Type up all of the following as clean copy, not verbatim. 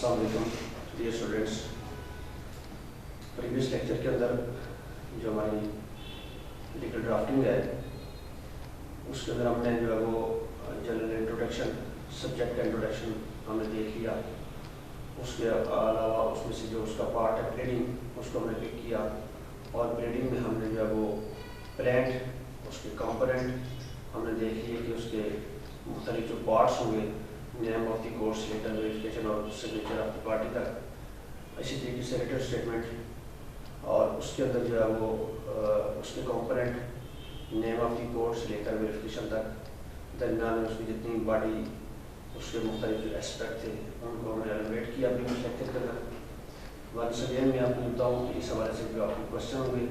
السلام علیکم dear students. Previous lecture کے اندر جو ہماری لیگل ڈرافٹنگ ہے اس کے اندر ہم نے جو ہے وہ جنرل انٹروڈکشن سبجیکٹ کا انٹروڈکشن ہم نے دیکھ لیا. اس کے علاوہ اس میں سے جو اس کا پارٹ ہے پلیڈنگ اس کو ہم نے پک کیا اور پلیڈنگ میں ہم نے جو ہے وہ پلینٹ اس کے کمپوننٹ ہم نے دیکھ لیے کہ اس کے مختلف جو پارٹس ہوں گے name of the course letter verification اور سگنیچر آف دی پارٹی تک. اسی طریقے سے ریٹر اسٹیٹمنٹ اور اس کے اندر جو ہے وہ اس کے component name of the course letter verification تک درمیان میں اس کی جتنی باڈی اس کے مختلف جو اسپیکٹ تھے ان کو ہم نے ایلیویٹ کیا اپنی لیکچر کے اندر. ونس اگین میں آپ کو بتاؤں کہ اس حوالے سے جو آپ کے کوشچن ہوں گے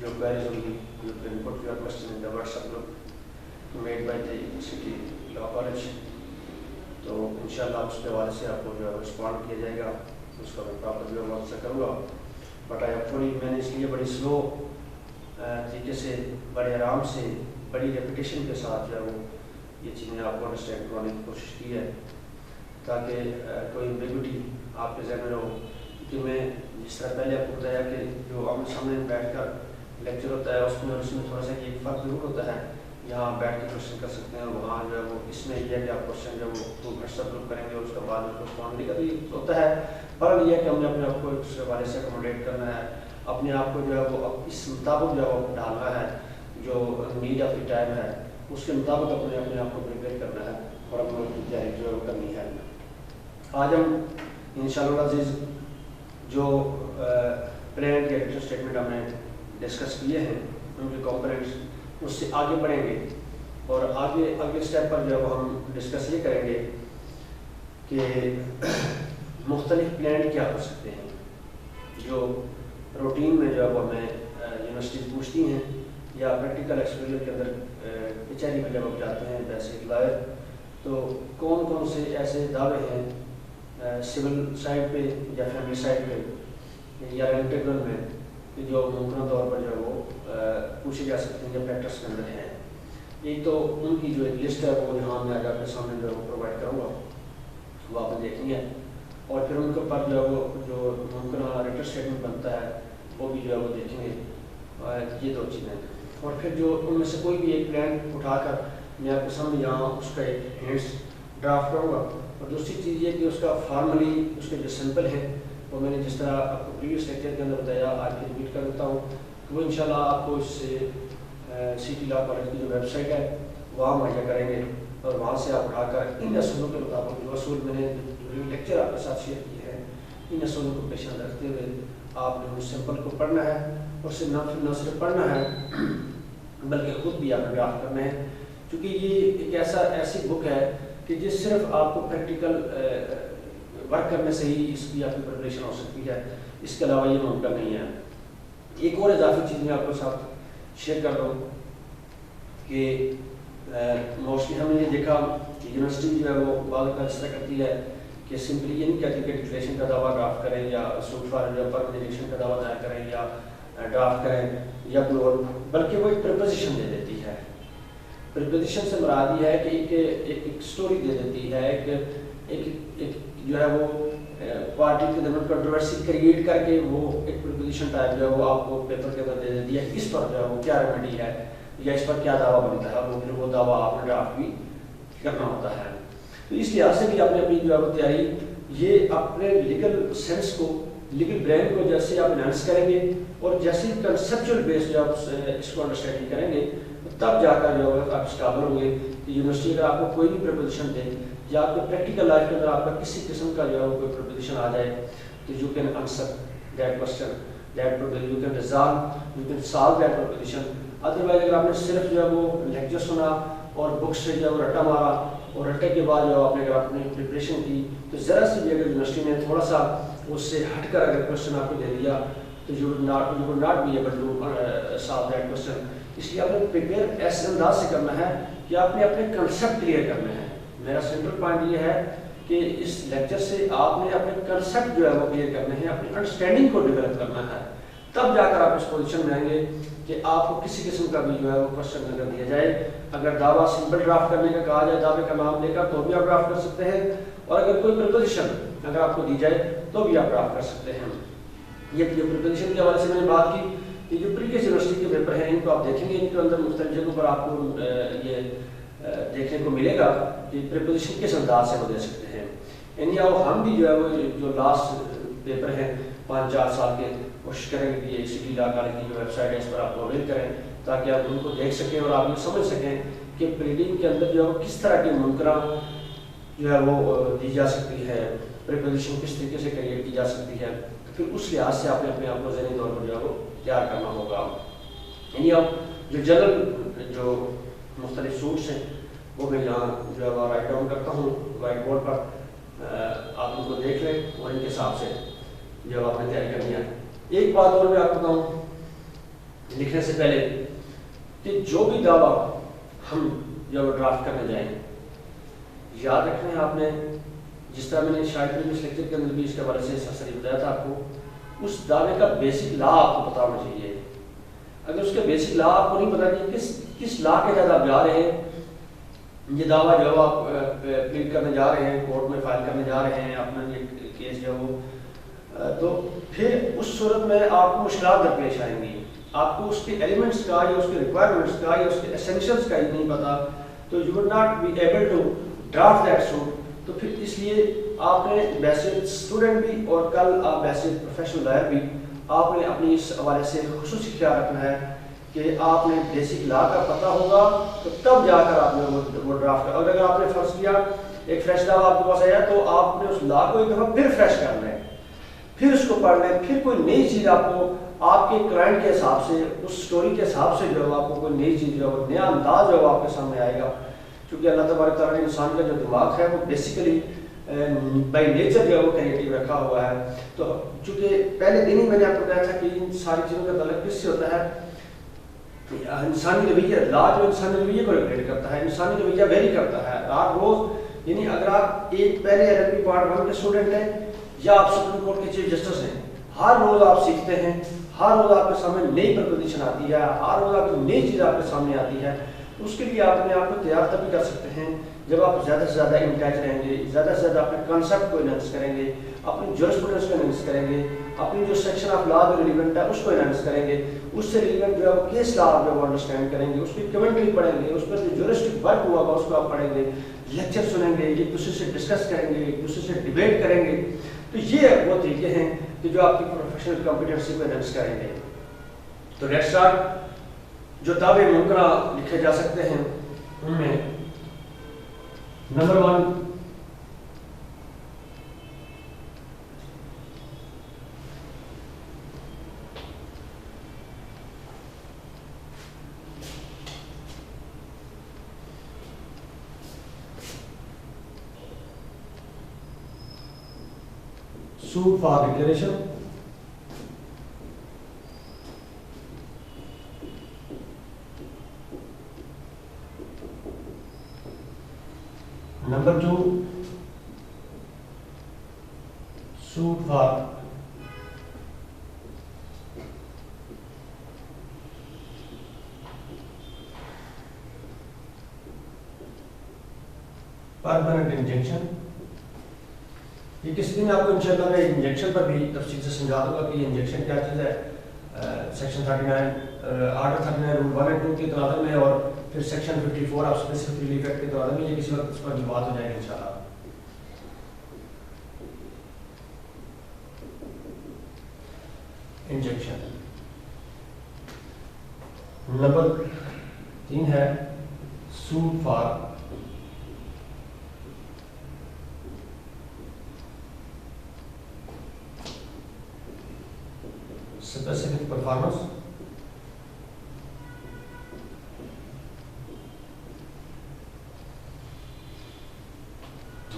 جو کوئریز ہوں گی you can put your question in the what's app group made by the city law college. تو انشاءاللہ اس کے حوالے سے آپ کو جو ہے رسپونڈ کیا جائے گا. اس کا میں پراپر جو ہے سے کروں گا بٹ آئی تھوڑی میں نے اس لیے بڑی سلو طریقے سے بڑے آرام سے بڑی ریپیٹیشن کے ساتھ جو ہے وہ یہ چیزیں آپ کو انڈرسٹینڈ کروانے کی کوشش کی ہے تاکہ کوئی ایمبیگوٹی آپ کے ذہن میں ہو. کیونکہ میں جس طرح پہلے آپ کو بتایا کہ جو آمنے سامنے بیٹھ کر لیکچر ہوتا ہے اس میں تھوڑا سا ایک فرق ضرور ہوتا ہے. یہاں بیٹھ کے کوشچن کر سکتے ہیں وہاں جو ہے وہ اس میں یہ ہے کہ آپ کوشچن جو وہ واٹسپ گروپ کریں گے اور اس کے بعد اس کو رسپونڈ کا بھی ہوتا ہے. فرق یہ ہے کہ ہم نے اپنے آپ کو اس حوالے سے اکوموڈیٹ کرنا ہے اپنے آپ کو جو ہے وہ اس مطابق جو ہے وہ ڈالنا ہے جو نیڈ آف دی ٹائم ہے اس کے مطابق اپنے آپ کو پریپیئر کرنا ہے اور اپنے کی تیاری جو ہے کرنی ہے. آج ہم انشاءاللہ عزیز جو پلان کے ریٹر اسٹیٹمنٹ ہم نے ڈسکس کیے ہیں ان کے کمپوننٹس اس سے آگے بڑھیں گے اور آگے اسٹیپ پر جو ہے وہ ہم ڈسکس یہ کریں گے کہ مختلف پلان کیا ہو سکتے ہیں جو روٹین میں جو ہے وہ ہمیں یونیورسٹیز پوچھتی ہیں یا پریکٹیکل ایکسپیریئنس کے اندر کچہری میں جب ہم جاتے ہیں ویسے لائر تو کون سے ایسے دعوے ہیں سول سائڈ پہ یا فیملی سائڈ پہ یا انٹیگرل میں جو ممکنہ طور پر جو ہے وہ پوچھے جا سکتے ہیں یا پریکٹس کے اندر ہیں. ایک تو ان کی جو ایک لسٹ ہے وہ یہاں میں آج آپ کے سامنے جو پرووائڈ کروں گا وہ آپ نے دیکھنی ہے اور پھر ان کے اوپر جو ہے وہ جو ممکنہ ریٹر اسٹیٹمنٹ بنتا ہے وہ بھی جو ہے وہ دیکھیں گے. یہ دو چیزیں اور پھر جو ان میں سے کوئی بھی ایک پلان اٹھا کر میں آپ کے سامنے یہاں اس کا ایک ہینڈس ڈرافٹ کروں گا. اور دوسری چیز یہ کہ اس کا فارملی اس کے جو سمپل ہے وہ میں نے جس طرح آپ کو پریویس لیکچر کے اندر بتایا آج بھی ریپیٹ کر دیتا ہوں کہ وہ انشاءاللہ آپ کو اس سے سی ٹی لا کالج کی جو ویب سائٹ ہے وہاں مہیا کریں گے اور وہاں سے آپ اٹھا کر ان اصولوں کے مطابق جو اصول میں نے جو لیکچر آپ کے ساتھ شیئر کیے ہیں ان اصولوں کو پیش نظر رکھتے ہوئے آپ نے اس سمپل کو پڑھنا ہے اور اسے نہ صرف پڑھنا ہے بلکہ خود بھی آپ نے ڈرافٹ کرنا ہے. کیونکہ یہ ایک ایسی بک ہے کہ جس صرف آپ کو پریکٹیکل ورک کرنے سے ہی اس کی آپ کی پریپریشن ہو سکتی ہے. اس کے علاوہ یہ ممکن نہیں ہے. ایک اور اضافی چیز میں آپ کے ساتھ شیئر کر رہا ہوں کہ موسٹلی ہم نے یہ دیکھا کہ یونیورسٹی جو ہے وہ بعض اوقات اس طرح کرتی ہے کہ سمپلی یہ نہیں کہتی کہ ڈکلیریشن کا دعویٰ ڈرافٹ کریں یا سوٹ فار جو پرمنیشن کا دعویٰ دائر کریں یا ڈرافٹ کریں یا کوئی اور بلکہ وہ ایک پریپوزیشن دے دیتی ہے. پریپوزیشن سے مراد یہ ہے کہ ایک سٹوری دے دیتی ہے ایک جو ہے وہ پارٹی کے درمیان کنٹروورسی کریٹ کر کے وہ ایک پریپوزیشن ٹائپ جو ہے وہ آپ کو پیپر کے اندر دے دیتی ہے. اس پر جو ہے وہ کیا ریمیڈی ہے یا اس پر کیا دعویٰ بنتا ہے وہ پھر وہ دعویٰ آپ نے ڈرافٹ بھی کرنا ہوتا ہے. تو اس لحاظ سے بھی آپ نے اپنی جو ہے وہ تیاری یہ اپنے لیگل سینس کو لیگل برین کو جیسے آپ انہانس کریں گے اور جیسے کنسیپچل بیس جو آپ اس کو انڈرسٹینڈنگ کریں گے تب جا کر جو ہے آپ اس قابل ہوں گے کہ یونیورسٹی اگر آپ کو کوئی بھی پریپوزیشن دے یا آپ کے پریکٹیکل لائف کے اندر آپ کا کسی قسم کا جو ہے وہ کوئی پریپوزیشن آ جائے تو you can answer that question that you can resolve you can solve that preposition. Otherwise اگر آپ نے صرف جو ہے وہ لیکچر سنا اور بکس سے جو ہے وہ رٹا مارا اور رٹے کے بعد جو آپ نے اگر اپنی پریپریشن کی تو ذرا سی بھی اگر یونیورسٹی نے تھوڑا سا اس سے ہٹ کر اگر کوشچن آپ کو دے دیا تو you will not be able to solve that question. اس لیے آپ نے پریپیئر ایسے انداز سے کرنا ہے کہ آپ نے اپنے کنسیپٹ کلیئر کرنے ہیں. میرا سینٹرل پوائنٹ یہ ہے کہ اس لیکچر سے آپ نے اپنے کنسیپٹ جو ہے وہ کلیئر کرنے ہیں اپنی انڈرسٹینڈنگ کو ڈیولپ کرنا ہے. تب جا کر آپ اس پوزیشن میں آئیں گے کہ آپ کو کسی قسم کا بھی جو ہے وہ کوشچن اگر دیا جائے اگر دعویٰ سمپل ڈرافٹ کرنے کا کہا جائے دعوے کا نام لے کر تو بھی آپ ڈرافٹ کر سکتے ہیں اور اگر کوئی پریپوزیشن اگر آپ کو دی جائے تو بھی آپ ڈرافٹ کر سکتے ہیں. یہ پریپوزیشن کے حوالے سے میں نے بات کی. یہ جو پریویس یونیورسٹی کے پیپر ہیں ان کو آپ دیکھیں گے, ان کے اندر مختلف جگہوں پر آپ کو یہ دیکھنے کو ملے گا کہ پریپوزیشن کس انداز سے وہ دے سکتے ہیں. یعنی ہم بھی جو ہے وہ جو لاسٹ پیپر ہیں 5-4 سال کے کوشش کریں گے کہ یہ سٹی لا کالج کی جو ویب سائٹ ہے اس پر آپ لوگ ان کریں تاکہ آپ ان کو دیکھ سکیں اور آپ یہ سمجھ سکیں کہ پریڈنگ کے اندر جو ہے کس طرح کی ممکنہ جو ہے وہ دی جا سکتی ہے, پریپوزیشن کس طریقے سے کریٹ کی جا سکتی ہے. پھر اس لحاظ سے آپ نے اپنے آپ کو ذہنی طور پر جو ہے وہ تیار کرنا ہوگا. یعنی اب جو جنرل جو مختلف سوٹس ہیں وہ میں یہاں جو ہے وہ رائٹ ڈاؤن کرتا ہوں وائٹ بورڈ پر, آپ ان کو دیکھ لیں اور ان کے حساب سے جو آپ نے تیاری کرنی ہے. ایک بات اور میں آپ کو بتاؤں لکھنے سے پہلے کہ جو بھی دعویٰ ہم جب ڈرافٹ کرنے جائیں یاد رکھنا ہے آپ نے, جس طرح میں نے شاید پریویس لیکچر کے اندر بھی اس کے حوالے سے سرسری بتایا تھا آپ کو, اس دعوے کا بیسک لا آپ کو پتا ہونا چاہیے. اگر اس کے بیسک لا آپ کو نہیں پتا کہ کس لا کے تحت آپ جا رہے ہیں, یہ دعویٰ جو آپ پلیڈ کرنے جا رہے ہیں, کورٹ میں فائل کرنے جا رہے ہیں اپنا یہ کیس جو وہ, تو پھر اس صورت میں آپ کو مشکلات درپیش آئیں گی. آپ کو اس کے ایلیمنٹس کا یا اس کے ریکوائرمنٹس کا یا اس کے اسینشلس کا ہی نہیں پتا, تو you will not be able to draft that suit. تو پھر اس لیے آپ نے بیسٹ اسٹوڈنٹ بھی اور کل آپ بیسٹ پروفیشنل لائر بھی آپ نے اپنی اس حوالے سے خصوصی خیال رکھنا ہے کہ آپ نے بیسک لا کا پتہ ہوگا تو تب جا کر آپ نے وہ ڈرافٹ. اور اگر آپ نے فرض کیا ایک فریش لا آپ کے پاس آیا تو آپ نے اس لا کو ایک دفعہ پھر فریش کر لیں, پھر اس کو پڑھ لیں, پھر کوئی نئی چیز آپ کو آپ کے کلائنٹ کے حساب سے اس سٹوری کے حساب سے جو ہے آپ کو کوئی نئی چیز جو ہے نیا انداز جو ہے آپ کے سامنے آئے گا. کیونکہ اللہ تبارک تعالیٰ نے انسان کا جو دماغ ہے وہ بیسیکلی بائی نیچر جو ہے وہ کریٹیو رکھا ہوا ہے. تو چونکہ پہلے دن ہی میں نے آپ کو کہا تھا کہ ان ساری چیزوں کا تعلق کس سے ہوتا ہے, انسانی رویہ. لا جو انسانی رویے کو ریگولیٹ کرتا ہے, انسانی رویہ ویری کرتا ہے ہر روز. یعنی اگر آپ ایک پہلے LLB پارٹ 1 کے اسٹوڈنٹ ہیں یا آپ سپریم کورٹ کے چیف جسٹس ہیں, ہر روز آپ سیکھتے ہیں, ہر روز آپ کے سامنے نئی پرپوزیشن آتی ہے, ہر روز آپ کی نئی چیز آپ کے سامنے آتی ہے. اس کے لیے آپ اپنے آپ کو تیار تبھی کر سکتے ہیں جب آپ زیادہ سے زیادہ ان ٹچ رہیں گے, زیادہ سے زیادہ اپنے کنسیپٹ کو انہینس کریں گے, اپنی جورسپروڈنس کو انہینس کریں گے, اپنی جو سیکشن آف لا جو ریلیونٹ ہے اس کو انہینس کریں گے, اس سے ریلیونٹ جو ہے وہ کیس لا آپ جو انڈرسٹینڈ کریں گے, اس کی کمنٹری پڑھیں گے, اس پر جو جورسٹک ورک ہوا ہوگا اس کو آپ پڑھیں گے, لیکچر سنیں گے, ایک دوسرے سے ڈسکس کریں گے, ایک دوسرے سے ڈیبیٹ کریں گے. تو یہ وہ طریقے ہیں کہ جو آپ کی پروفیشنل کمپیٹنسی کو انہینس کریں گے. تو لیٹس اسٹارٹ. جو دعوے ممکنہ لکھے جا سکتے ہیں ان میں number 1 suit for declaration. Number 2, suit for permanent injunction. یہ کسی دن آپ کو انشاءاللہ میں انجیکشن پر بھی تفصیل سے سمجھا دوں گا کہ یہ انجیکشن کیا چیز ہے. سیکشن 39 آرڈر 39 رول 1 اور 2 کے تناظر میں, اور پھر سیکشن 54 آپ اسپیسیفک ریلیف ایکٹ کے تناظر میں, یہ کسی وقت اس پر بھی بات ہو جائے گی انشاءاللہ. انجیکشن. نمبر 3 ہے سوٹ فار specific performance.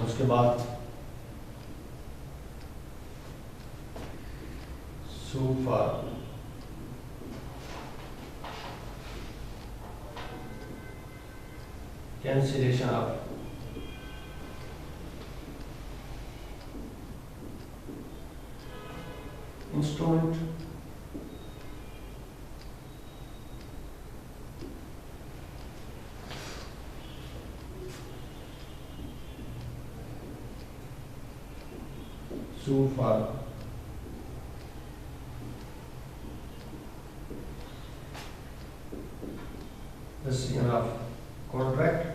اس کے بعد suit for cancellation of instrument. sue for rescission of contract.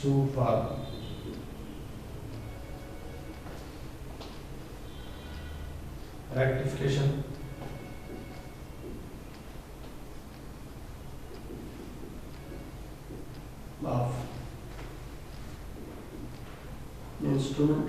sue for rectification of instrument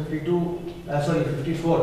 54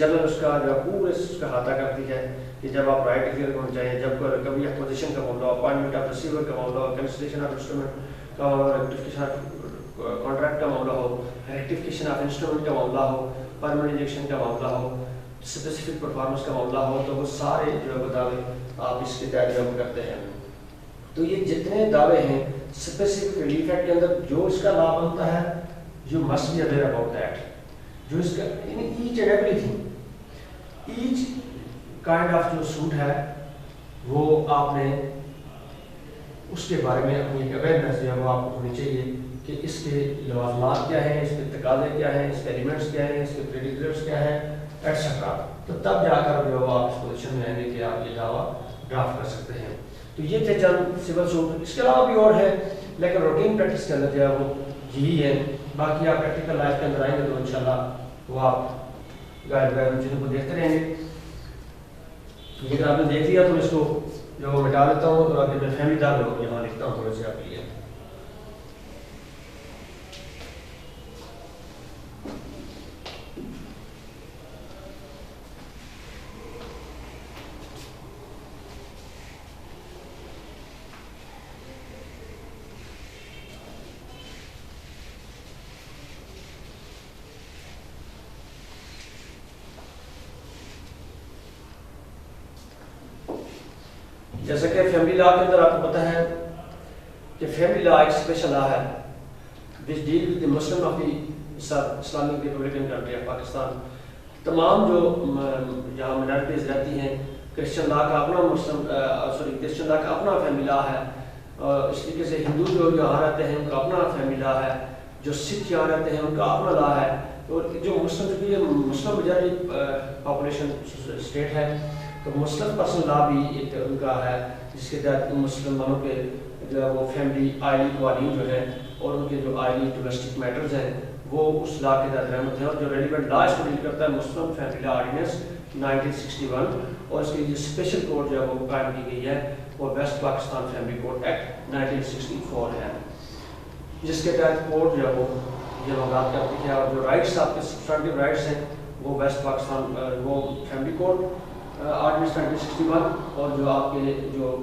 general اس کا جو پورے اس کا احاطہ کرتی ہے کہ جب آپ رائٹ کلیئر ہونا چاہیے، جب کبھی ایکوزیشن کا معاملہ ہو، اپوائنٹمنٹ آف ریسیور کا معاملہ ہو، کینسلیشن آف انسٹرومنٹ کا معاملہ ہو، ریکٹیفیکیشن آف کانٹریکٹ کا معاملہ ہو، ریکٹیفیکیشن آف انسٹرومنٹ کا معاملہ ہو، پرماننٹ انجیکشن کا معاملہ ہو، اسپیسیفک پرفارمنس کا معاملہ ہو، تو وہ سارے جو دعوے آپ اس کے تحت جب کرتے ہیں. تو یہ جتنے دعوے ہیں اسپیسیفک ریلیف ایکٹ کے اندر جو اس کا لا بنتا ہے، you must be aware about that. جو اس کا each and everything, each kind of جو سوٹ ہے وہ آپ نے اس کے بارے میں اپنی ایک اویئرنیس جو ہے وہ آپ کو ہونی چاہیے کہ اس کے لوازمات کیا ہیں، اس کے تقاضے کیا ہیں، اس کے ایلیمنٹس کیا ہیں، اس کے پریڈکٹرز کیا ہیں ایٹسٹرا. تو تب جا کر جو ہے آپ اس پوزیشن میں آئیں گے کہ آپ یہ دعویٰ ڈرافٹ کر سکتے ہیں. تو یہ تھے چند سول سوٹ. اس کے علاوہ بھی اور ہے لیکن روٹین پریکٹس کے اندر جو ہے وہ یہی ہے. باقی آپ پریکٹیکل لائف کے اندر آئیں گے تو انشاءاللہ وہ آپ غائب ان چیزوں کو دیکھتے رہیں گے. لیکن آپ نے دیکھ لیا تو اس کو جو مٹا دیتا ہوں اور آگے میں فیملی دار لوگ یہاں لکھتا ہوں تھوڑے سے آپ کے لیے. جیسا کہ فیملی لا کے اندر آپ کو پتہ ہے کہ فیملی لا ایک اسپیشل لا ہے which deal with the Muslim of the Islamic republican country of Pakistan. تمام جو یہاں مائنارٹیز رہتی ہیں، کرسچن لا کا اپنا کرسچن لا کا اپنا فیملی لا ہے، اس طریقے سے ہندو جو یہاں رہتے ہیں ان کا اپنا فیملی لا ہے، جو سکھ یہاں رہتے ہیں ان کا اپنا لا ہے. اور جو مسلم میجارٹی پاپولیشن اسٹیٹ ہے تو مسلم پرسنل لا بھی ایک ان کا ہے جس کے تحت مسلمانوں کے جو ہے وہ فیملی آئلی قوانین جو ہیں اور ان کے جو آئلی ڈومیسٹک میٹرز ہیں وہ اس لا کے تحت رحمت ہیں. اور جو ریلیونٹ لا اس کو ڈیل کرتا ہے مسلم فیملی لا آرڈیننس 1961 اور اس کی جو اسپیشل کوڈ جو ہے وہ قائم کی گئی ہے وہ West Pakistan family code act 1964 ہے، جس کے تحت کوڈ جو ہے وہ یہ وضاحت کرتی ہے. اور جو رائٹس آپ کے سبسٹانٹیو رائٹس ہیں وہ ویسٹ پاکستان وہ فیملی کوڈ آرڈیننس 1961 اور جو آپ کے جو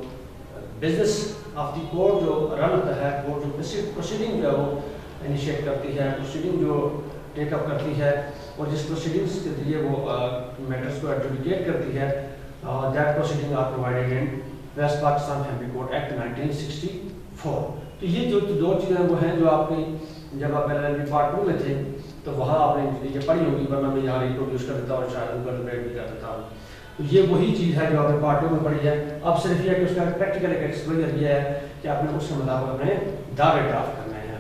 بزنس آف دی کورٹ جو رن ہوتا ہے، کورٹ جو پروسیڈنگ جو ہے وہ انیشیٹ کرتی ہے، پروسیڈنگ جو ٹیک اپ کرتی ہے اور جس پروسیڈنگس کے ذریعے وہ میٹرز کو ایڈجوڈیکیٹ کرتی ہے، that proceeding are provided in West Pakistan family code act 1964. تو یہ جو دو چیزیں وہ ہیں جو آپ کی جب آپ LLB پارٹ 2 میں تھے تو وہاں آپ نے یہ پڑھی ہوگی، ورنہ میں یہاں ریپروڈیوس کر دیتا ہوں اور شاید گوگل پہ بھی کر دیتا ہوں. تو یہ وہی چیز ہے جو آپ نے پارٹ 2 میں پڑھی ہے. اب صرف یہ ہے کہ اس کا پریکٹیکل ایک ایکسپلوجر یہ ہے کہ آپ نے اس کے مطابق اپنے دعوے ڈرافٹ کرنے ہیں.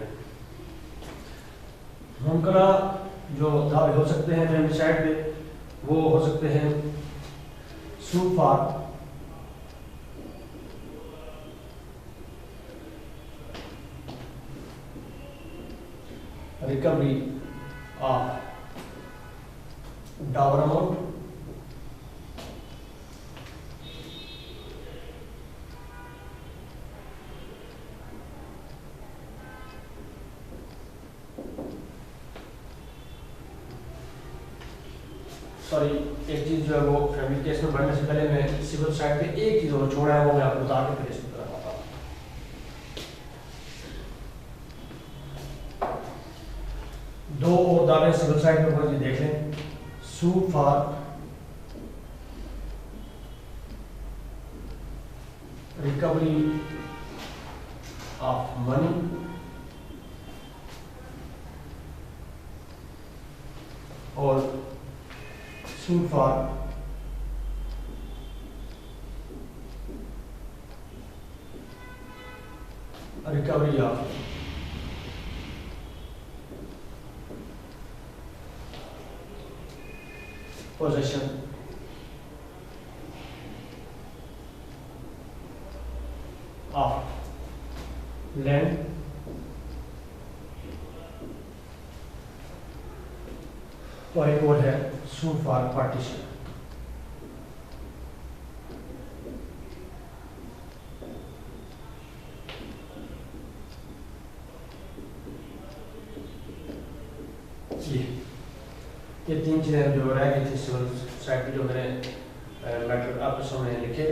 ممکنہ جو دعوے ہو سکتے ہیں فیملی سائڈ پہ وہ ہو سکتے ہیں suit for recovery of dower amount, sorry ایک چیز جو ہے وہ فیملی کیس میں بڑھنے سے پہلے میں سول سائڈ پہ ایک چیز اور چھوڑا ہے وہ میں آپ کو بتا کے پھر اس کی طرف آتا ہوں. دو اور دعوے سول سائڈ پہ بڑھ دیکھ لیں. Suit for recovery of money اور suit for recovery of possession of land اور ایک اور ہے suit for partition. یہ تین چیزیں جو رہ گئی تھی سول سائٹ کی جو میں نے میٹر آپ کے سامنے لکھے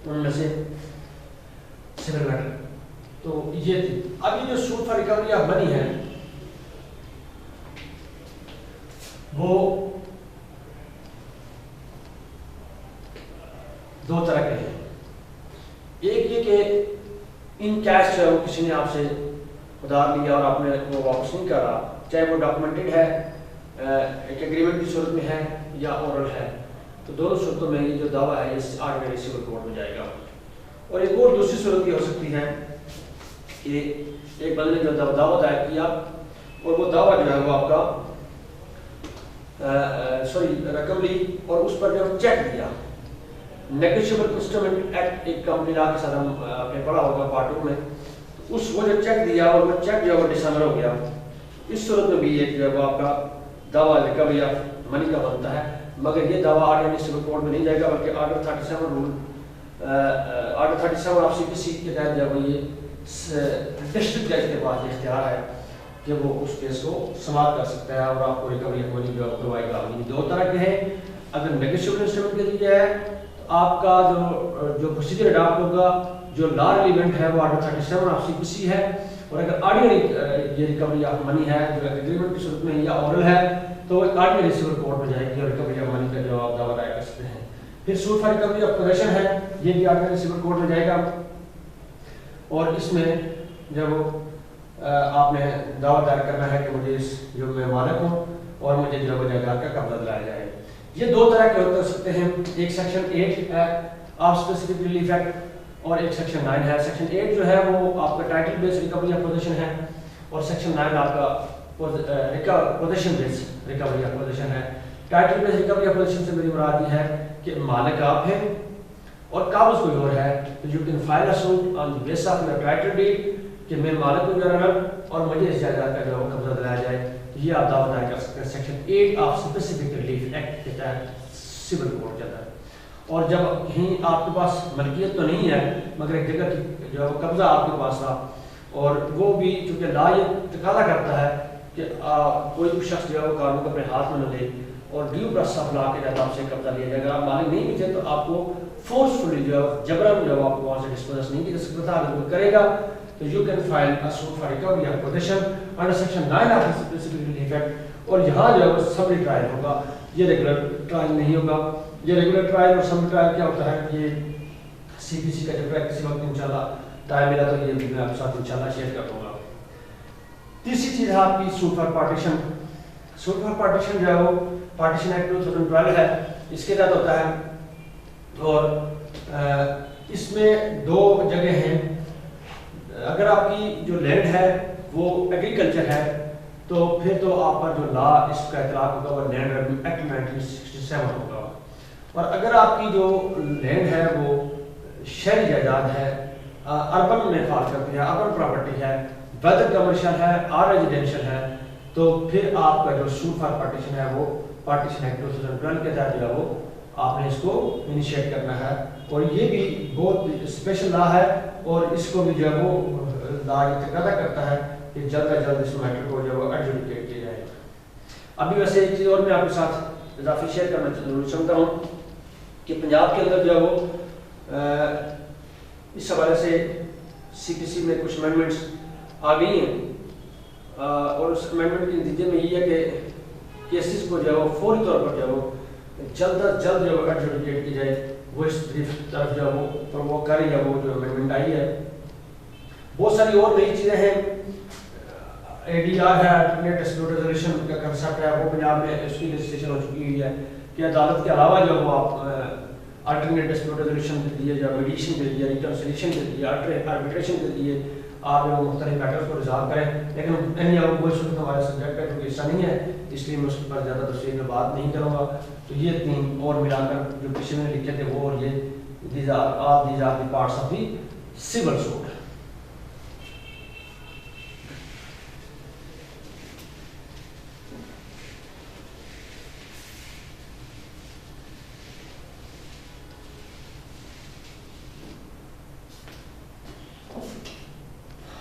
ان میں سے سول میٹر تو یہ تھی. اب یہ جو suit for recovery of money ہے وہ دو طرح کے ہیں. ایک یہ کہ ان کیش جو ہے وہ کسی نے آپ سے ادھار لیا اور آپ نے وہ واپس نہیں کر رہا, چاہے وہ ڈاکومنٹڈ ہے ایک ایگریمنٹ کی صورت میں ہے یا اورل ہے, تو دونوں صورتوں میں یہ جو دعویٰ ہے یہ آرڈینری سول کورٹ میں جائے گا. اور ایک اور دوسری صورت یہ ہو سکتی ہے کہ ایک بندے نے جو دعویٰ دائر کیا اور وہ دعویٰ جو ہے وہ آپ کا رقم لی اور اس پر جو چیک دیا. نیگوشیبل انسٹرومنٹ ایکٹ ایک کمپنی لا کے ساتھ ہم آپ نے پڑھا ہوگا پارٹ 2 میں, اس وہ جو چیک دیا اور وہ چیک جو ہے وہ ڈسمبر ہو گیا, اس صورت میں بھی ایک جو ہے وہ آپ کا دعویٰ ریکوری آف منی کا بنتا ہے. مگر یہ دعویٰ آرڈینری سول کورٹ میں نہیں جائے گا بلکہ order 37 rule order 37 of CPC کے تحت جو ہے یہ ڈسٹرکٹ جج کے پاس یہ اختیار ہے کہ وہ اس کیس کو سماعت کر سکتا ہے اور آپ کو ریکوری آف منی جو کروائے گا. دو طرح کے ہیں. اگر نیگوشیبل انسٹرومنٹ کے ذریعے ہے تو آپ کا جو پروسیجر اڈاپٹ ہوگا جو لا ریلیونٹ ہے وہ آرڈر 37 آف CPC ہے. اور اگر آرڈینری یہ ریکوری آف منی ہے جو ایگریمنٹ کی صورت میں یا اورل ہے تو وہ آرڈینری سول کورٹ میں جائے گی اور ریکوری آف منی کا جو آپ دعویٰ دائر کر سکتے ہیں. پھر suit for recovery of possession ہے, یہ بھی آرڈینری سول کورٹ میں جائے گا اور اس میں جب آپ نے دعویٰ دائر کرنا ہے کہ مجھے اس جو میں مالک ہوں اور مجھے جو ہے جائیداد کا قبضہ دلایا جائے. یہ دو طرح کے ہو سکتے ہیں, ایک سیکشن 8 ہے آف اسپیسیفک ریلیف ایکٹ اور ایک سیکشن 9 ہے. سیکشن 8 جو ہے وہ آپ کا title base recovery of possession ہے اور سیکشن 9 آپ کا possession base recovery of possession ہے. Title base recovery of possession سے میری مراد یہ ہے کہ مالک آپ ہیں اور قابض کوئی اور ہے, تو you can file a suit on the base of your title deed کہ میں مالک ہوں جنرل اور مجھے اس جائیداد کا جو ہے قبضہ دلایا جائے. یہ آپ دعویٰ دائر کر سکتے ہیں section 8 of specific relief act کے تحت سول کورٹ جاتا ہے. اور جب کہیں آپ کے پاس ملکیت تو نہیں ہے مگر ایک جگہ کی جو ہے قبضہ آپ کے پاس تھا اور وہ بھی چونکہ لا یہ تقاضا کرتا ہے کہ کوئی بھی شخص جو ہے وہ قانون کو اپنے ہاتھ میں نہ لے اور ڈیو پروسیس آف لا کے تحت آپ سے قبضہ لیا جائے گا. آپ مالک نہیں بھی تھے تو آپ کو فورسفلی جو ہے جبرن جو ہے آپ کو وہاں سے ڈسپوزس نہیں کیا جا سکتا تھا. اگر کوئی کرے گا تو you can file a suit for recovery of possession under section 9 of specific relief act. اور یہاں جو ہے وہ سمری ٹرائل ہوگا, یہ ریگولر ٹرائل نہیں ہوگا. یہ ریگولر ٹرائل اور سمری ٹرائل کیا ہوتا ہے, یہ CPC کا جب کسی وقت انشاءاللہ ٹائم ملا تو یہ بھی میں آپ کے ساتھ انشاءاللہ شیئر کر دوں گا. تیسری چیز ہے آپ کی suit for partition. Suit for partition جو ہے وہ پارٹیشن ایکٹ 2012 ہے, اس کے تحت ہوتا ہے اور اس میں دو جگہ ہیں. اگر آپ کی جو لینڈ ہے وہ ایگریکلچر ہے تو پھر تو آپ پر جو لا اس کا اطلاق ہوگا وہ لینڈ ریونیو ایکٹ 1967 ہوگا. اور اگر آپ کی جو لینڈ ہے وہ شہری جائیداد ہے, اربن میں فال کرتی ہے, اربن پراپرٹی ہے, ویدر کمرشل ہے اور ریزیڈینشل ہے, تو پھر آپ کا جو سوٹ فار پارٹیشن ہے وہ پارٹیشن ایکٹ 2012 کے تحت جو ہے وہ آپ نے اس کو انیشیٹ کرنا ہے. اور یہ بھی بہت اسپیشل لا ہے اور اس کو بھی جو ہے وہ لا یہ تقاضا کرتا ہے کہ جلد از جلد اس میٹر کو جو ہے وہ ایڈجوڈیکیٹ کیا جائے. ابھی ویسے ایک چیز اور میں آپ کے ساتھ اضافی شیئر کرنا ضرور چاہتا ہوں کہ پنجاب کے اندر جو ہے وہ اس حوالے سے CPC میں کچھ امینڈمنٹس آ گئی ہیں اور اس امینڈمنٹ کے نتیجے میں یہ ہے کہ کیسز کو جو ہے وہ فوری طور پر جو ہے وہ جلد از جلد جو ہے ایڈجوڈیکیٹ کی جائے. وہ اس طرف جو ہے وہ پرووک کر رہی ہے وہ جو امینڈمنٹ آئی ہے. بہت ساری اور نئی چیزیں ہیں. ADR ہے, الٹرنیٹ ڈسپیوٹ ریزولوشن کا کنسیپٹ ہے, وہ پنجاب میں اس کی رجسٹریشن ہو چکی ہوئی ہے کہ عدالت کے علاوہ جو وہ آپ الٹرنیٹ ڈسپیوٹ ریزولوشن کے لیے, جو میڈیشن کے لیے, ریکنسیلیشن کے لیے, آربیٹریشن کے لیے آپ جو مختلف میٹرز کو ریزالو کریں. لیکن کوئی صورت ہمارے سبجیکٹ کا کیونکہ حصہ نہیں ہے اس لیے میں اس پر زیادہ تفصیل میں بات نہیں کروں گا. تو یہ تین اور ملا کر جو پیچھے میں لکھے تھے وہ اور یہ these are the parts of the civil suit.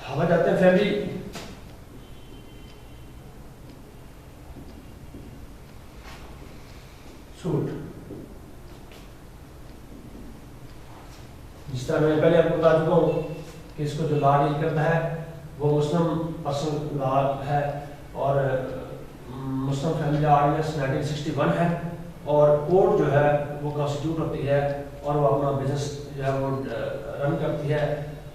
ہم جاتے ہیں فیملی سوٹ. جس طرح میں نے پہلے آپ کو بتا چکا ہوں کہ اس کو جو لا ڈیل کرتا ہے وہ مسلم پرسنل لا ہے اور مسلم فیملی لا آرڈیننس 1961 ہے, اور کورٹ جو ہے وہ کانسٹیٹیوٹ ہوتی ہے اور وہ اپنا بزنس جو ہے وہ رن کرتی ہے,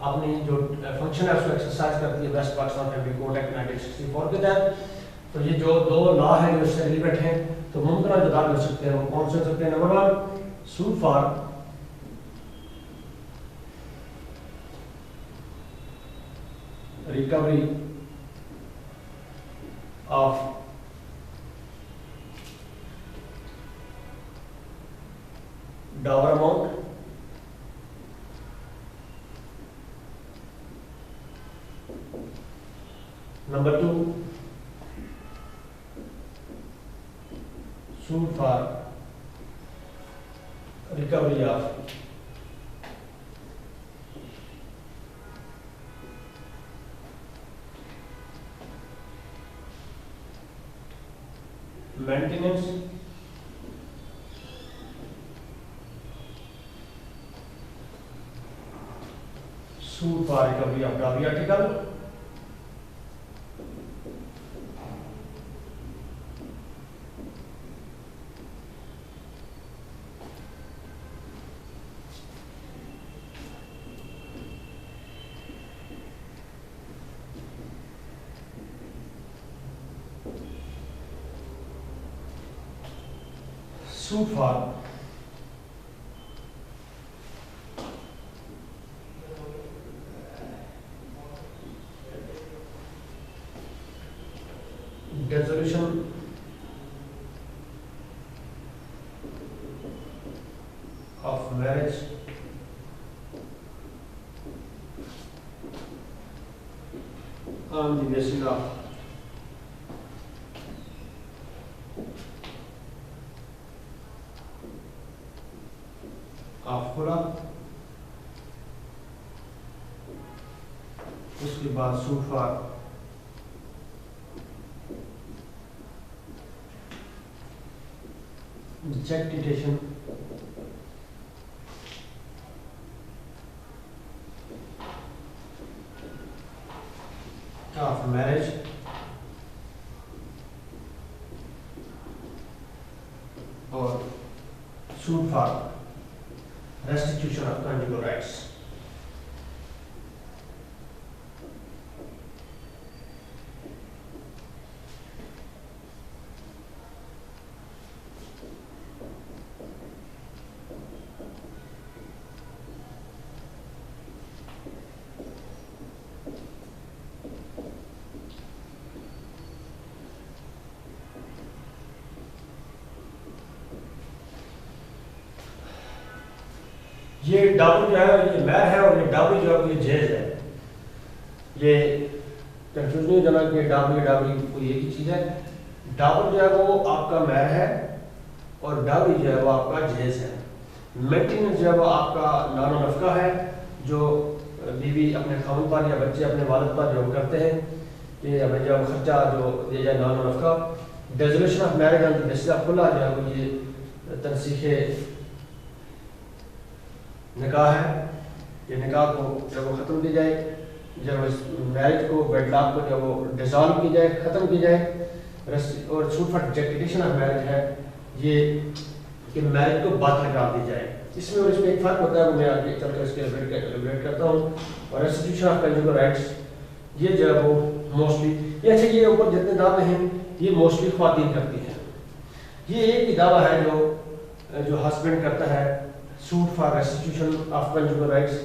اپنی جو فنکشن ہے اس کو ایکسرسائز کرتی ہے West Pakistan family court act 1964 کے تحت. تو یہ جو دو لا ہیں جو اس سے ریلیونٹ ہیں تو ممکنہ جو دعوے ہو سکتے ہیں وہ کون سے ہو سکتے ہیں؟ Number 1, suit for recovery of dower amount. Number 2, suit for recovery of maintenance suit for recovery of dowry article. Suit for dissolution of marriage on the basis of خلا. اس کے بعد suit for jactitation of marriage اور suit for restitution of conjugal rights. یہ ڈاور جو ہے یہ مہر ہے اور یہ ڈاوری جو ہے یہ جہیز ہے. یہ کنفیوژن نہیں ہونا کہ ڈاوری کوئی ایک ہی چیز ہے. ڈاور جو ہے وہ آپ کا مہر ہے اور ڈاوری جو ہے وہ آپ کا جہیز ہے. مینٹیننس جو ہے وہ آپ کا نان و نفقہ ہے جو بیوی اپنے خاوند پر یا بچے اپنے والد پر جو کرتے ہیں کہ ہمیں جو خرچہ جو دیا جائے نان و نفقہ. Dissolution of marriage on the basis of خلا جو ہے وہ یہ تنسیخ نکاح ہے. یہ نکاح کو جب وہ ختم کی جائے, جب اس میرج کو بیڈ لاک کو جب وہ ڈیزالو کی جائے, ختم کی جائے. اور سوٹ فار ریجیکٹیشن آف میرج ہے یہ کہ میرج کو باطل قرار دی جائے. اس میں اور اس میں ایک فرق ہوتا ہے, وہ میں آگے چل کر اس کے ایلیبریٹ کرتا ہوں. اور ریسٹیٹیوشن آف کنجوگل رائٹس یہ جو ہے وہ موسٹلی یہ اچھا یہ اوپر جتنے دعوے ہیں یہ موسٹلی خواتین کرتی ہیں. یہ ایک ہی دعویٰ ہے جو ہسبینڈ کرتا ہے suit for restitution of conjugal rights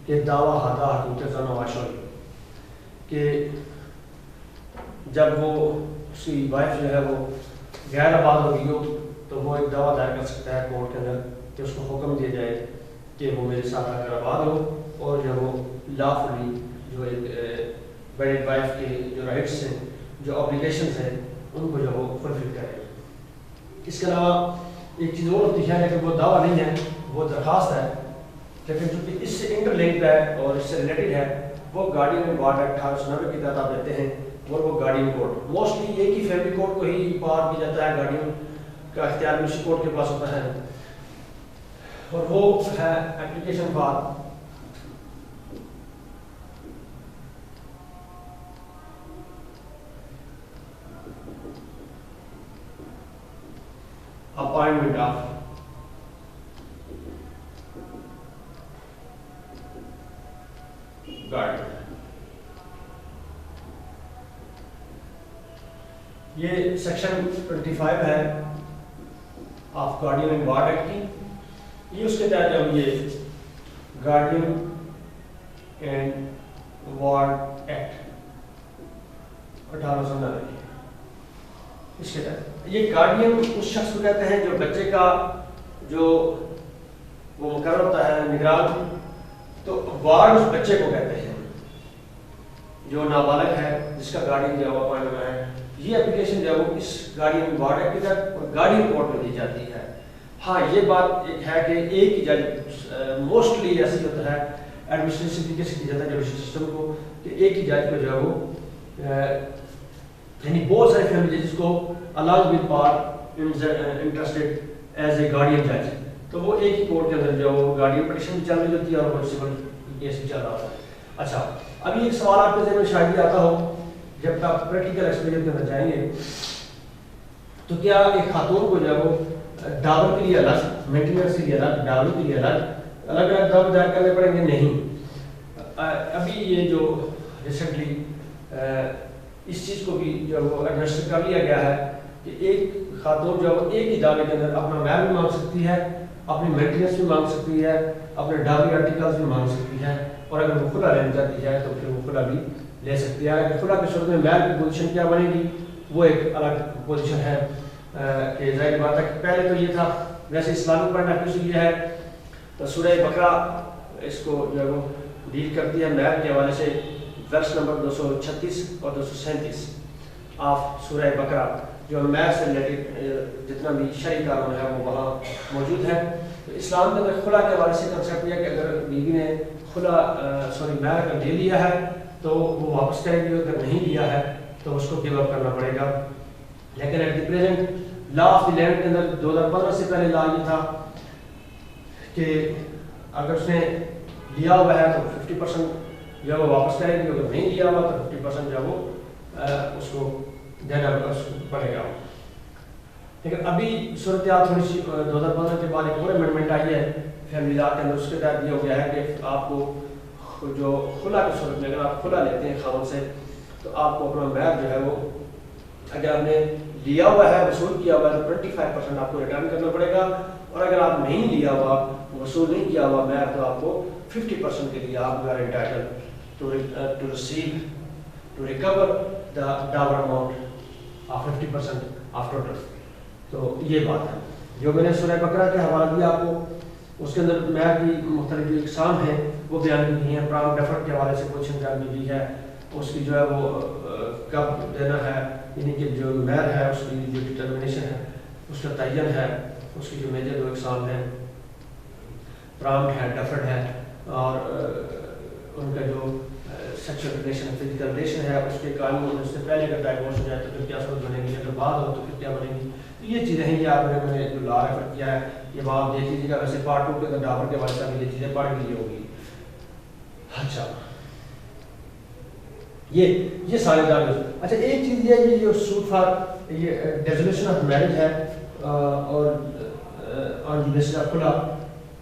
کہ دعویٰ ہادہ حقوق زن و معاشر کہ جب وہ اس کی وائف جو ہے وہ غیر آباد ہو گئی ہو تو وہ ایک دعویٰ دائر کر سکتا ہے کورٹ کے اندر کہ اس کو حکم دیا جائے کہ وہ میرے ساتھ آ کر آباد ہو اور جو وہ لافلی جو ایک میرڈ وائف کے جو رائٹس ہیں جو آبلیگیشنز ہیں ان کو جو وہ فلفل کرے. اس کے علاوہ ایک چیز اور ہوتی ہے کہ وہ دعویٰ نہیں ہے, وہ درخواست ہے, لیکن چونکہ اس سے انٹر لنکڈ ہے اور اس سے ریلیٹڈ ہے وہ گارڈین اینڈ وارڈ ایکٹ 1890 کی تحت آپ دیتے ہیں اور وہ گارڈین کوڈ موسٹلی ایک ہی فیملی کوڈ کو ہی پار کیا جاتا ہے. گارڈین کا اختیار بھی اسی کورٹ کے پاس ہوتا ہے، اور وہ ہے application for appointment of guardian. یہ سیکشن 25 ہے of guardian and ward act کی. یہ اس کے تحت جب یہ گارڈین اینڈ وارڈ ایکٹ 1890 اس کے تحت یہ گارڈین اس شخص کو کہتے ہیں جو بچے کا جو وہ مقرر ہوتا ہے نگران، تو وارڈ اس بچے کو کہتے ہیں جو نابالغ ہے جس کا گارڈین جو ہے وہ اپوائنٹ ہوا ہے. یہ اپلیکیشن جو ہے وہ اس گارڈین وارڈ ایکٹ کے تحت اور گارڈین کورٹ میں دی جاتی ہے. ہاں یہ بات ایک ہے کہ ایک ہی جج موسٹلی ایسی ہوتا ہے ایڈمنسٹریشن کیسے کی جاتا ہے جوڈیشل سسٹم کو کہ ایک ہی جج کو جو ہے وہ یعنی بہت سارے فیملی ججز کو along with part interested as a guardian judge، تو وہ ایک ہی کورٹ کے اندر جو وہ گارڈین پٹیشن بھی چل رہی ہوتی ہے اور وہ سول کیس بھی چل رہا ہوتا ہے. اچھا ابھی ایک سوال آپ کے ذہن میں شاید بھی آتا ہو جب آپ پریکٹیکل ایکسپیرینس کے اندر جائیں گے تو کیا ایک خاتون کو جو ہے وہ ڈاور کے لیے الگ، مینٹیننس کے لیے الگ، ڈاور کے لیے الگ الگ دعوے دائر کرنے پڑیں گے؟ نہیں. ابھی یہ جو ریسنٹلی اس چیز کو بھی جو وہ ایڈمنسٹر کر لیا گیا ہے کہ ایک خاتون جو ہے وہ ایک ہی دعوے کے اندر اپنا مہر بھی مانگ سکتی ہے، اپنی مینٹیننس بھی مانگ سکتی ہے، اپنے ڈاوری آرٹیکلز بھی مانگ سکتی ہے، اور اگر وہ خلا لینا چاہتی ہے تو پھر وہ خلا بھی لے سکتی ہے. اگر خلا کی صورت میں مہر کی پوزیشن کیا بنے گی وہ ایک الگ پوزیشن ہے کہ ظاہر بات ہے کہ پہلے تو یہ تھا ویسے اسلامک پوائنٹ آف ویو سے یہ ہے تو سورہ بقرہ اس کو جو ہے وہ ڈیل کرتی ہے مہر کے حوالے سے. ورس نمبر 236 اور 237 آف سورہ بقرہ جو مہر سے ریلیٹڈ جتنا بھی شرعی قانون ہے وہ وہاں موجود ہے. تو اسلام کے اندر خلا کے حوالے سے کنسیپٹ یہ ہے کہ اگر بیوی نے مہر اگر لے لیا ہے تو وہ واپس کرے گی، اگر نہیں لیا ہے تو اس کو گیو اپ کرنا پڑے گا. لیکن at the present law of the land کے اندر 2015 سے پہلے لا یہ تھا کہ اگر اس نے لیا ہوا ہے تو 50% جو ہے وہ واپس کرے گی، اگر نہیں لیا ہوا تو 50% جو ہے وہ اس کو دینا پڑے گا. لیکن ابھی صورتحال تھوڑی سی 2015 کے بعد ایک اور امینڈمنٹ آئی ہے فیملی لا کے اندر، اس کے تحت یہ ہو گیا ہے کہ آپ کو جو خلا کی صورت میں اگر آپ خلا لیتے ہیں خاوند سے تو آپ کو اپنا مہر جو ہے وہ اگر آپ نے لیا ہوا ہے وصول کیا ہوا ہے تو 25% آپ کو ریٹرن کرنا پڑے گا، اور اگر آپ نہیں لیا ہوا وصول نہیں کیا ہوا مہر تو آپ کو 50% کے لیے آپ you are entitled to receive to recover the dower amount of 50% of total. تو یہ بات ہے جو میں نے سورہ بقرہ کے حوالہ دیا آپ کو، اس کے اندر مہر کی مختلف جو اقسام ہیں وہ بیان کی گئی ہیں. پرام ڈیفرڈ کے حوالے سے کوشچن بیان کی گئی ہے، اس کی جو ہے وہ کب دینا ہے، یعنی کہ جو مہر ہے اس کی جو ڈٹرمنیشن ہے اس کا تعین ہے. اس کی جو میجر دو اقسام ہیں پرام ہے، ڈیفرڈ ہے، اور ان کا جو سیکشل ریلیشن فزیکل ریلیشن ہے اس کے قانون اس سے پہلے اگر ڈائیورس ہو جائے تو پھر کیا صورت بنے گی، اگر بعد ہو تو پھر کیا بنے گی. تو یہ چیزیں ہیں، یہ آپ نے جو لا ریفر کیا ہے یہ آپ دیکھ لیجیے گا. ویسے پارٹ 2 کے اندر ڈاور کے حوالے سے یہ چیزیں پڑھ لی ہوگی. اچھا یہ سارے دعوے. اچھا ایک چیز یہ ہے جو سوٹ فار یہ ڈیزولیشن آف میرج ہے اور آن دی بیسس آف خلا،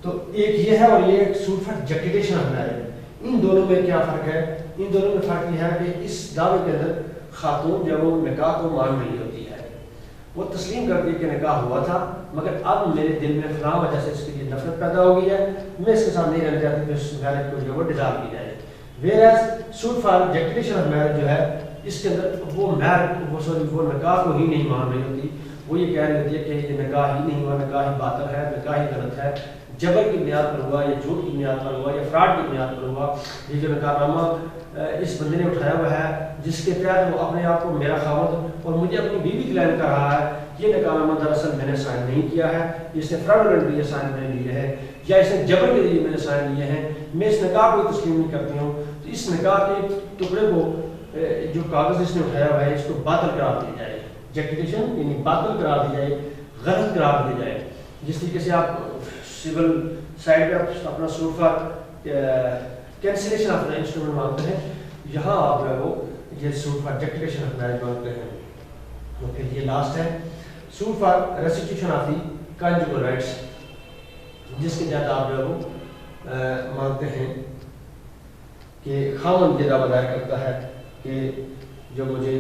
تو ایک یہ ہے اور یہ suit for justification of marriage. ان دونوں میں کیا فرق ہے؟ ان دونوں میں فرق یہ ہے کہ اس دعوے کے اندر خاتون جب وہ نکاح کو مان رہی ہوتی ہے وہ تسلیم کرتی ہے کہ نکاح ہوا تھا مگر اب میرے دل میں فلاں وجہ سے اس کے لیے نفرت پیدا ہو گئی ہے، میں اس کے ساتھ نہیں رہنا چاہتی، اس میرج کو جو ہے وہ ڈیزالو کی جائے. Where suit for justification of marriage جو ہے اس کے اندر وہ وہ نکاح کو ہی نہیں مان رہی ہوتی، وہ یہ کہہ رہی ہوتی ہے کہ یہ نکاح ہی نہیں ہوا، نکاح ہی باطل ہے، نکاح ہی غلط ہے، جبر کی بنیاد پر ہوا یا جھوٹ کی بنیاد پر ہوا یا فراڈ کی بنیاد پر ہوا. یہ جو نکاح نامہ اس بندے نے اٹھایا ہوا ہے جس کے تحت وہ اپنے آپ کو میرا خاوند اور مجھے اپنی بیوی کلیم کر رہا ہے، یہ نکاح نامہ دراصل میں نے سائن نہیں کیا ہے، اس نے فراڈولنٹلی یہ سائن میں نے لیے ہیں یا اس نے جبر کے لیے میں نے سائن لیے ہیں، میں اس نکاح کو تسلیم نہیں کرتی ہوں. تو اس نکاح کے ٹکڑے کو جو کاغذ اس نے اٹھایا ہوا ہے اس کو باطل قرار دیا جائے، جسٹیفیکیشن یعنی باطل قرار دی جائے. غلط قرار دیا جائے. جس طریقے سے آپ سول سائڈ پہ اپنا suit for cancellation of instrument مانگتے ہیں, یہاں آپ جو ہے وہ یہ suit for declaration of marriage مانگتے ہیں. اوکے, یہ لاسٹ ہے suit for restitution of the conjugal rights, جس کے تحت آپ جو ہے وہ مانگتے ہیں کہ خاوند یہ دعویٰ دائر کرتا ہے کہ جو مجھے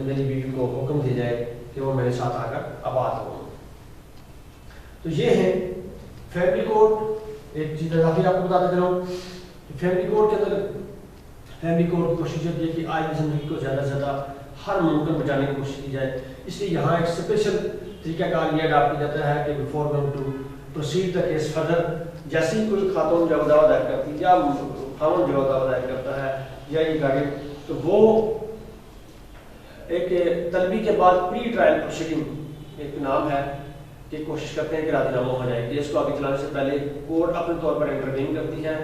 میری بیوی کو حکم دی جائے کہ وہ میرے ساتھ آ کر آباد ہو. تو یہ ہے فیملی کوڈ. ایک چیز اضافی آپ کو بتاتے چلوں, فیملی کوڈ کے اندر فیملی کوڈ کی کوشش یہ ہے کہ آج کی زندگی کو زیادہ سے زیادہ ہر ممکن بچانے کی کوشش کی جائے. اس لیے یہاں ایک اسپیشل طریقہ کار یہ اڈاپٹ کیا جاتا ہے کہ before going to proceed the case further, جیسے ہی کوئی خاتون جو دعویٰ دائر کرتی ہے یا خاوند جو دعویٰ دائر کرتا ہے یا یہ گارڈین, تو وہ ایک طلبی کے بعد پری ٹرائل پروسیڈنگ ایک نام ہے کہ کوشش کرتے ہیں کہ راضی نامہ ہو جائے. کیس کو آگے چلانے سے پہلے کورٹ اپنے طور پر انٹروین کرتی ہے.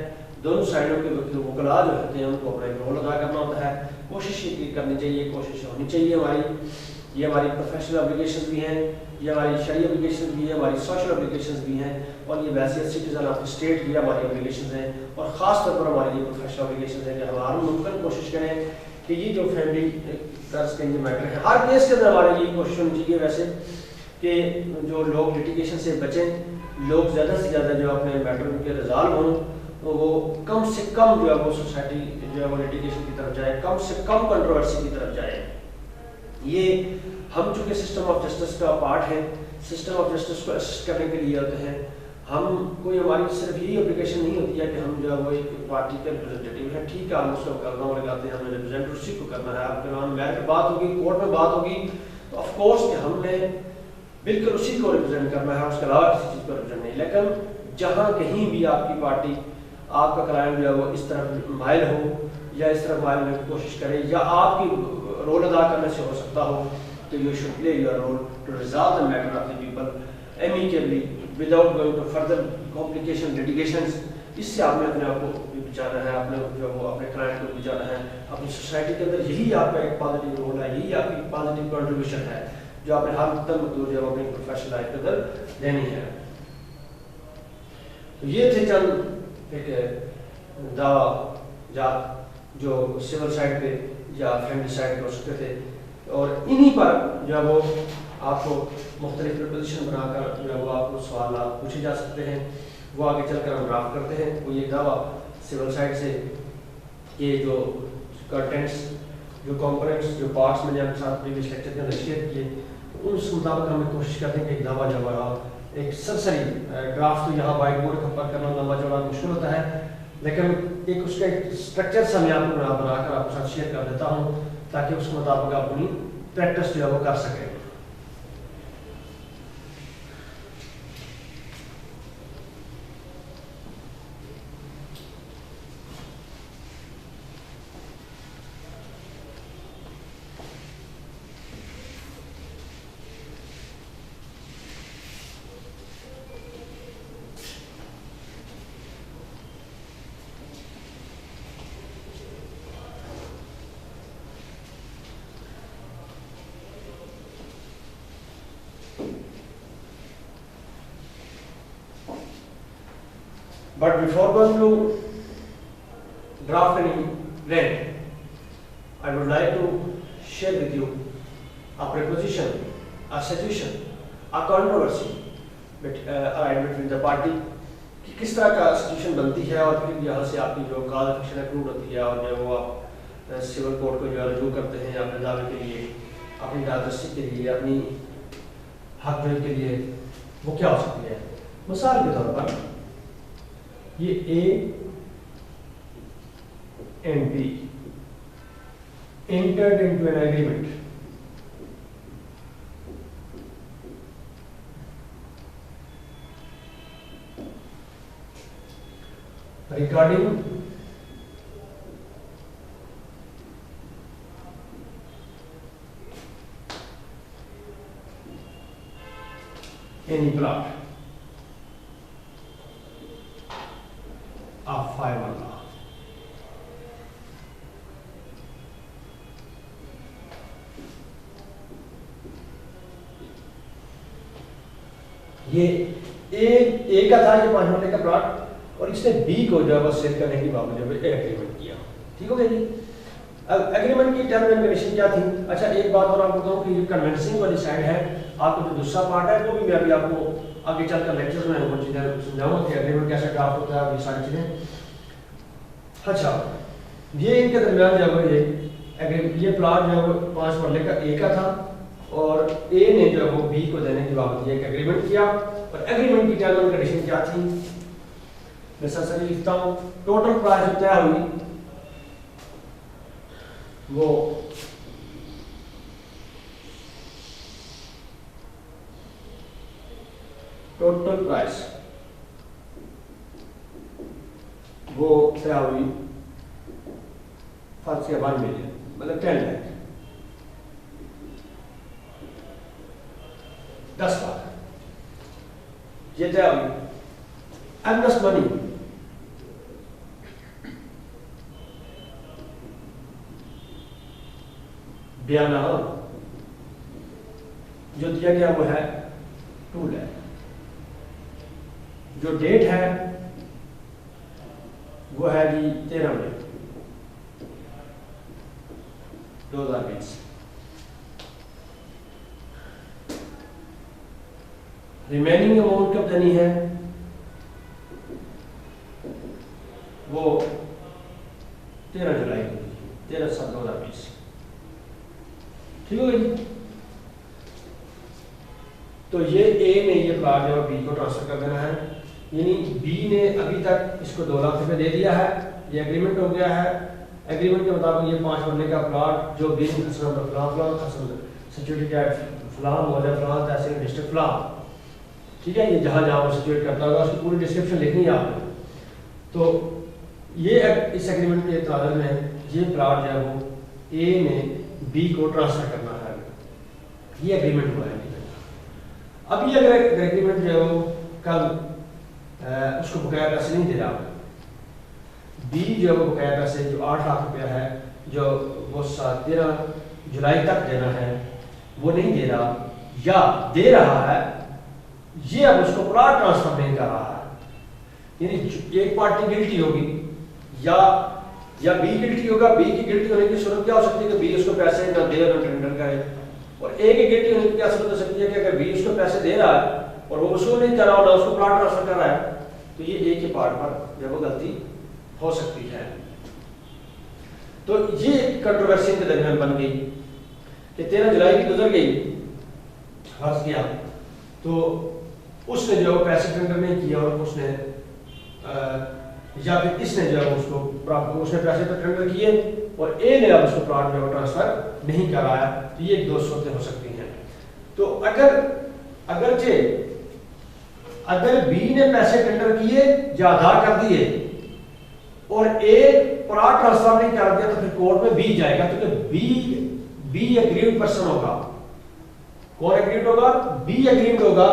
دونوں سائڈوں کے وکلاء جو ہوتے ہیں ان کو اپنا رول ادا کرنا ہوتا ہے. کوشش یہ کرنی چاہیے, کوشش ہونی چاہیے ہماری. یہ ہماری پروفیشنل اپلیکیشنز بھی ہیں, یہ ہماری شرعی اپلیکیشنز بھی ہیں, ہماری سوشل اپلیکیشنز بھی ہیں, اور یہ ویسے سٹیزن آف اسٹیٹ بھی ہماری اپلیکیشنز ہیں. اور خاص طور پر ہماری یہ پروفیشنل اپلیکیشنز ہیں کہ ہم ہر ممکن کوشش کریں کہ یہ جو فیملی طرز کے جو میٹر ہیں ہر کیس کے اندر ہماری یہ کوشش ہونی چاہیے ویسے کہ جو لوگ لٹیگیشن سے بچیں, لوگ زیادہ سے زیادہ جو اپنے میٹر کے ریزالو ہوں, تو وہ کم سے کم جو ہے وہ سوسائٹی جو ہے وہ لٹیگیشن کی طرف جائے, کم سے کم کنٹروورسی کی طرف جائے. یہ ہم چونکہ سسٹم آف جسٹس کا پارٹ ہے, سسٹم آف جسٹس کو اسسٹ کرنے کے لیے ہوتے ہیں. ہم کوئی ہماری صرف یہی اپلیکیشن نہیں ہوتی ہے کہ ہم جو ہے وہ ایک پارٹی کے ریپرزینٹیو ہیں, ٹھیک ہے ہم اس کو قدموں لگاتے ہیں, ہمیں ریپرزینٹ اسی کو کرنا ہے. آپ کے نام میئر پہ بات ہوگی, کورٹ میں بات ہوگی, تو آف کورس کہ ہم نے بالکل اسی کو ریپرزینٹ کرنا ہے, اس کے علاوہ کسی چیز کو ریپرزینٹ نہیں. لیکن جہاں کہیں بھی آپ کی پارٹی, آپ کا کلائنٹ جو ہے وہ اس طرف مائل ہو یا اس طرف مائل ہونے کی کوشش کرے یا آپ کی رول ادا کرنے سے ہو سکتا ہو, تو you should play your role to resolve the matter of the people amicably without going to further complication litigations. اس سے آپ نے اپنے آپ کو بھی بچانا ہے, آپ نے جو وہ اپنے کلائنٹ کو بچانا ہے. اپنی سوسائٹی کے اندر یہی آپ کا ایک پازیٹیو رول ہے, یہی آپ کی پازیٹیو کنٹریبیوشن ہے جو آپ نے ہر مقدور جو اپنی پروفیشنل لائف کے اندر دینی ہے. تو یہ تھے چند ایک دعویٰ جات جو سول سائڈ پہ یا فیملی سائڈ پہ ہو سکتے تھے, اور انہی پر جو ہے وہ آپ کو مختلف پوزیشن بنا کر جو ہے وہ آپ کو سوالات پوچھے جا سکتے ہیں. وہ آگے چل کر ہم ڈرافٹ کرتے ہیں. وہ یہ دعویٰ سول سائڈ سے کہ جو کنٹینٹس, جو کمپوننٹس, جو پارٹس میں نے آپ کے ساتھ پریویس لیکچر کے اندر شیئر کیے, تو اس مطابق ہم کوشش کرتے ہیں کہ ایک دعویٰ جو ہے ایک سرسری ڈرافٹ تو یہاں وائٹ بورڈ پر کرنا لمبا چوڑا مشکل ہوتا ہے, لیکن ایک اس کا ایک اسٹرکچر سا میں آپ کو بنا کر آپ کے ساتھ شیئر کر دیتا ہوں تاکہ اس کے مطابق آپ اپنی پریکٹس جو ہے وہ کر سکیں. But before going to draft any plan, I would like to share with you a proposition, a suggestion, a controversy between the party کہ کس طرح کا سچویشن بنتی ہے, اور پھر یہاں سے آپ کی جو کال ایکشن اپروڈ ہوتی ہے, اور جو وہ آپ سول کورٹ کو جو رجوع کرتے ہیں اپنے دعوے کے لیے, اپنی دادرسی کے لیے, اپنی حق جوئی کے لیے, وہ کیا ہو سکتی ہے. مثال کے طور پر یہ A and B entered into an agreement regarding any plot of 5 law. یہ اے کا تھا یہ 5 مرلے کا پلاٹ اور اس نے بی کو جو ہے وہ سیل کرنے کی بابت جو ہے ایگریمنٹ کیا. ٹھیک ہو گیا جی. اب ایگریمنٹ کی ٹرم اینڈ کنڈیشن کیا تھی؟ اچھا ایک بات اور آپ کو بتاؤں کہ یہ کنونسنگ والی سائڈ ہے, آپ کو جو دوسرا پارٹ ہے وہ بھی میں ابھی آپ کو آگے چل کر لیکچر میں وہ چیزیں سمجھاؤں گا کہ ایگریمنٹ کیسے ڈرافٹ ہوتا ہے اور یہ ساری چیزیں. اچھا یہ ان کے درمیان جو ہے یہ پلاٹ جو ہے وہ 5 مرلے کا اے کا تھا اور اے نے جو ہے وہ بی کو دینے کی بابت یہ ایک ایگریمنٹ کیا اور ایگریمنٹ کی ٹرم اینڈ کنڈیشن کیا تھی میں سر لکھتا ہوں. ٹوٹل پرائس جو طے ہوئی وہ ٹوٹل پرائس وہ طے ہوئی فرض کیا 1 ملین مطلب 10 لاکھ 10 لاکھ یہ طے ہوئی. ارنسٹ منی بیانہ جو دیا گیا وہ ہے 2 لاکھ. جو ڈیٹ ہے وہ ہے جی 13 مئی 2020. ریمیننگ اماؤنٹ کب دینی ہے وہ 13 جولائی 13/7/2020. ٹھیک ہو گئی. تو یہ اے نے یہ پلاٹ جو بی کو ٹرانسفر کر دینا ہے, یعنی بی نے ابھی تک اس کو 2 لاکھ روپے دے دیا ہے, یہ ایگریمنٹ ہو گیا ہے. ایگریمنٹ کے مطابق یہ 5 مرلے کا پلاٹ جو بی فلاں سچویٹڈ فلاں موجہ فلاں تحصیل ڈسٹرکٹ فلاں, ٹھیک ہے, یہ جہاں جہاں وہ سچویٹ کرتا ہوگا اس کی پوری ڈسکرپشن لکھنی ہے آپ نے. تو یہ اس ایگریمنٹ کے تعلق میں یہ پلاٹ جو ہے وہ اے نے بی کو ٹرانسفر کرنا ہے, یہ ایگریمنٹ ہوا ہے. اب یہ اگر ایگریمنٹ جو ہے وہ کل اس کو بقایا پیسے نہیں دے رہا, بی جو ہے وہ بقایا پیسے جو 8 لاکھ روپیہ ہے جو وہ 13 جولائی تک دینا ہے وہ نہیں دے رہا یا دے رہا ہے, یہ اب اس کو پلاٹ ٹرانسفر نہیں کر رہا ہے. یعنی ایک پارٹی گلٹی ہوگی یا بی گلٹی ہوگا. بی کی گلٹی ہونے کی صورت کیا ہو سکتی ہے کہ بی اس کو پیسے نہ دے نہ ٹینڈر کرے, اور اے کی گلٹی ہونے کی کیا صورت ہو سکتی ہے کہ اگر بی اس کو پیسے دے رہا ہے اور وہ وصول نہیں کر رہا نہ اس کو پلاٹ ٹرانسفر کر رہا ہے تو یہ اے کے پارٹ پر جو وہ غلطی ہو سکتی ہے. تو یہ کنٹروورسی کے درمیان بن گئی کہ 13 جولائی کی گزر گئی فرض کیا تو اس نے جو پیسے ٹینڈر نہیں کیا اور اس نے یا پھر اس نے جو ہے اس نے پیسے تو ٹینڈر کیے اور اے نے اب اس کو پلاٹ میں ٹرانسفر نہیں کرایا, تو یہ 2 صورتیں ہو سکتی ہیں. تو اگر بی نے پیسے ٹینڈر کیے یا ادا کر دیے اور اے پلاٹ ٹرانسفر نہیں کر دیا تو پھر کورٹ میں بی جائے گا, کیونکہ بی ایگریڈ پرسن ہوگا. کون ایگریڈ ہوگا؟ بی ایگریڈ ہوگا,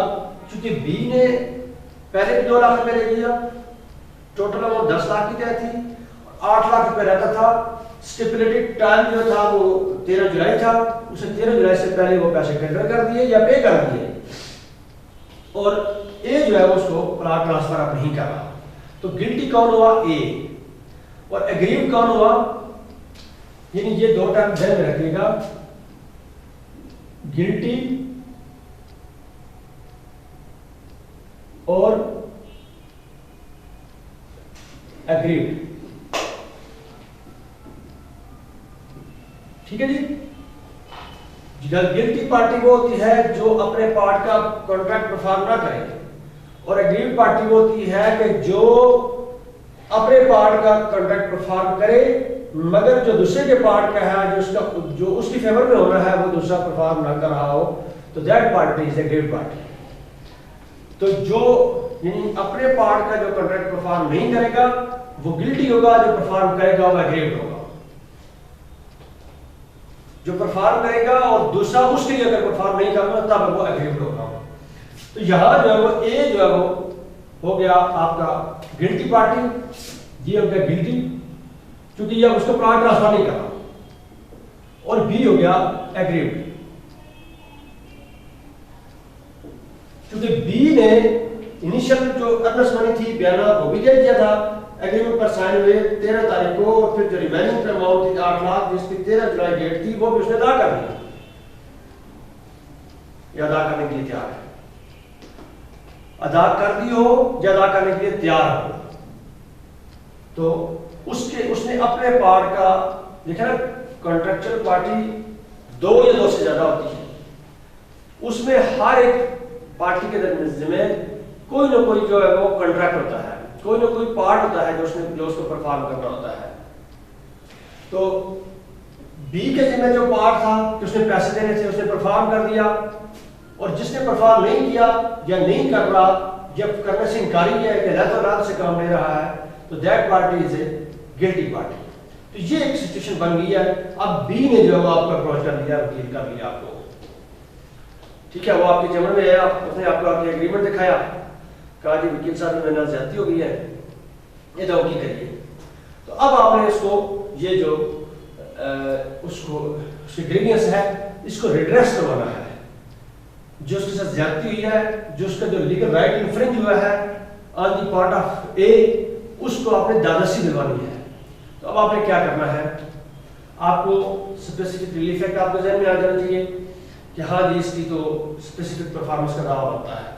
کیونکہ بی نے پہلے بھی 2 لاکھ روپے لے لیا, ٹوٹل اماؤنٹ 10 لاکھ کی طے تھی, 8 لاکھ روپے رہتا تھا. اسٹیپولیٹڈ ٹائم جو تھا وہ 13 جولائی تھا, اسے 13 جولائی سے پہلے وہ پیسے ٹینڈر کر دیے یا پے کر دیے, اور اے جو ہے اس کو پلاٹ ٹرانسفر اب نہیں کر رہا. تو گلٹی کون ہوا؟ اے. اور ایگریڈ کون ہوا؟ یعنی یہ 2 ٹرم ذہن میں رکھیے گا, گلٹی اور ایگریڈ. ٹھیک ہے جی. گلٹی پارٹی وہ ہوتی ہے جو اپنے پارٹ کا کانٹریکٹ پرفارم نہ کرے, اور ایگریڈ پارٹی وہ ہوتی ہے کہ جو اپنے پارٹ کا کانٹریکٹ پرفارم کرے مگر جو دوسرے کے پارٹ کا ہے جو اس کی فیور میں ہونا ہے وہ دوسرا پرفارم نہ کر رہا ہو, تو that party is agreed party. تو جو یعنی اپنے پارٹ کا جو کانٹریکٹ پرفارم نہیں کرے گا وہ گلٹی ہوگا, جو پرفارم کرے گا وہ ایگریڈ ہوگا. جو پرفارم کرے گا اور دوسرا اس کے لیے اگر پرفارم نہیں کرنا تب وہ ایگریڈ ہوگا. تو یہاں جو ہے وہ اے جو ہے وہ ہو گیا آپ کا گلٹی پارٹی, یہ ہو گیا گلٹی کیونکہ یہ اس کو پلاٹ ٹرانسفر نہیں کرا, اور بی ہو گیا ایگریڈ. چونکہ بی نے انیشل جو ارنس منی تھی بیانہ وہ بھی دے دیا تھا، ایگریمنٹ پر سائن ہوئے 13 تاریخ کو، اور پھر جو ریمیننگ اماؤنٹ تھی 8 لاکھ جس کی 13 جولائی ڈیٹ تھی وہ بھی اس نے ادا کر دیا، یا ادا کرنے کے لیے تیار ہے، ادا کر دی ہو یا ادا کرنے کے لیے تیار ہو، تو اس نے اپنے پارٹ کا دیکھا نا، کانٹریکچوئل پارٹی 2 یا 2 سے زیادہ ہوتی ہے، اس میں ہر ایک پارٹی کے ذمہ کوئی نہ کوئی جو ہے وہ کنٹریکٹ ہوتا ہے، کوئی نہ کوئی پارٹ ہوتا ہے جو اس کو پرفارم کرنا ہوتا ہے. تو بی کے ذمہ جو پارٹ تھا کہ اس نے پیسے دینے تھے، اس نے پرفارم کر دیا، اور جس نے پرفارم نہیں کیا یا نہیں کر رہا، جب کرنے سے انکاری کیا ہے کہ رات و رات سے کام لے رہا ہے، تو that party is a guilty party. تو یہ ایک سچویشن بن گئی ہے. اب بی نے جو ہے وہ آپ کو اپروچ کر لیا، وکیل کر لیا آپ کو، ٹھیک ہے، وہ آپ کے جمع میں ہے، اس نے آپ کو آپ کی ایگریمنٹ دکھایا، کہا جی وکیل صاحب میں نہ زیادتی ہو گئی ہے، یہ تو کی کریے. تو اب آپ نے اس کو یہ جو اس کی گریوینس ہے اس کو ریڈریس کروانا ہے، جو اس کے ساتھ زیادتی ہوئی ہے، جو اس کا جو لیگل رائٹ انفرنج ہوا ہے آن دی پارٹ آف اے، اس کو آپ نے دادسی دلوانی ہے. تو اب آپ نے کیا کرنا ہے، آپ کو اسپیسیفک ریلیف ایکٹ آپ کے ذہن میں آ جانا چاہیے کہ ہاں جی اس کی تو اسپیسیفک پرفارمنس کا دعویٰ بنتا ہے،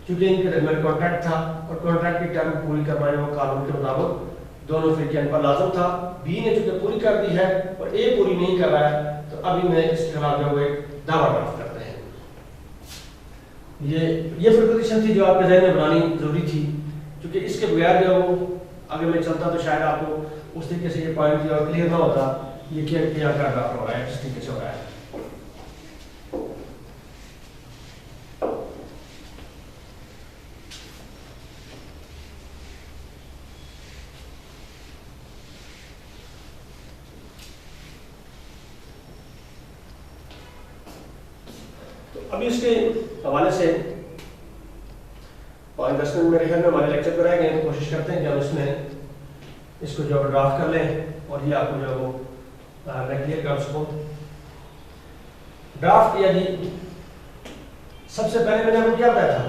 کیونکہ ان کے درمیان کانٹریکٹ تھا، اور کانٹریکٹ کی ٹرم پوری کروانے وہ قانون کے مطابق دونوں فریقین پر لازم تھا. بی نے چونکہ پوری کر دی ہے اور اے پوری نہیں کر رہا ہے، تو ابھی میں اس کے خلاف جو ایک دعویٰ ڈرافٹ کرتے ہیں. یہ پریپوزیشن تھی جو آپ کے ذہن میں بنانی ضروری تھی، کیونکہ اس کے بغیر جو وہ اگر میں چلتا تو شاید آپ کو اس طریقے سے یہ پوائنٹ جو کلیئر نہ ہوتا یہ کیا ڈرافٹ ہو رہا ہے، جس طریقے سے ہو رہا ہے. ابھی اس کے حوالے سے 5-10 منٹ میرے خیال میں ہمارے لیکچر پر رہ گئے ہیں، تو کوشش کرتے ہیں کہ ہم اس میں اس کو جو ڈرافٹ کر لیں اور یہ آپ کو جو ہے وہ میں کلیئر کر سکوں. ڈرافٹ کیا جی، سب سے پہلے میں نے آپ کو کیا بتایا تھا،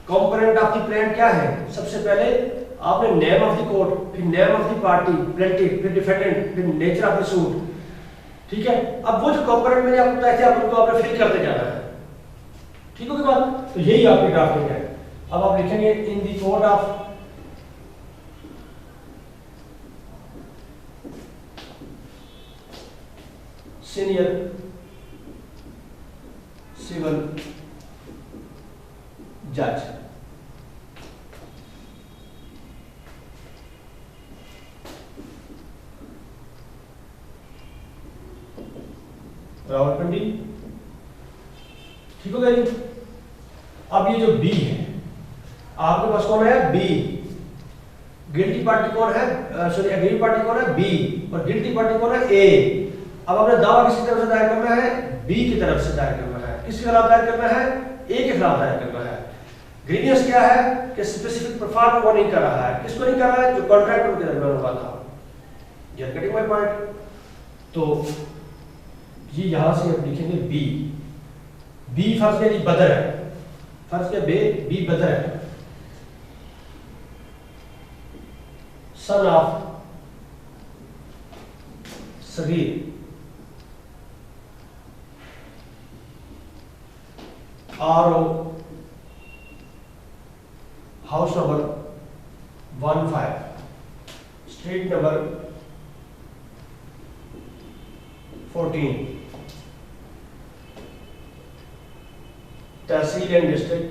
کمپوننٹ آف دی پلینٹ کیا ہے، سب سے پہلے آپ نے نیم آف دی کورٹ، پھر نیم آف دی پارٹی پلینٹیف، پھر ڈیفینڈنٹ، پھر نیچر آف دی سوٹ، ٹھیک ہے. اب وہ جو کمپوننٹ میں نے آپ کو بتایا تھا آپ ان کو آپ نے فل کرتے جانا ہے، ٹھیک ہوگی بات. تو یہی آپ کی ڈرافٹنگ ہے. اب آپ لکھیں گے in the court of senior civil جج. راولپنڈی، ٹھیک ہو گیا جی. اب یہ جو بی ہے آپ کے پاس کون ہے، بی. گلٹی پارٹی کون ہے، سوری ایگری پارٹی کون ہے، بی، اور گلٹی پارٹی کون ہے، اے. اب آپ نے دعویٰ کس کی طرف سے دائر کرنا ہے، بی کی طرف سے دائر کرنا ہے. کس کے خلاف دائر کرنا ہے، اے کے خلاف دائر کرنا ہے. گریوینس کیا ہے کہ اسپیسیفک پرفارم وہ نہیں کر رہا ہے. کس کو نہیں کر رہا ہے، جو کانٹریکٹ ان کے درمیان ہوا تھا. You are getting my point. تو یہ یہاں سے آپ لکھیں گے بی. بی فرض کیا جی بدر ہے، فرض کیا بی بدر ہے، son of Saghir, R O, house number 15، street number 14، تحصیل اینڈ ڈسٹرکٹ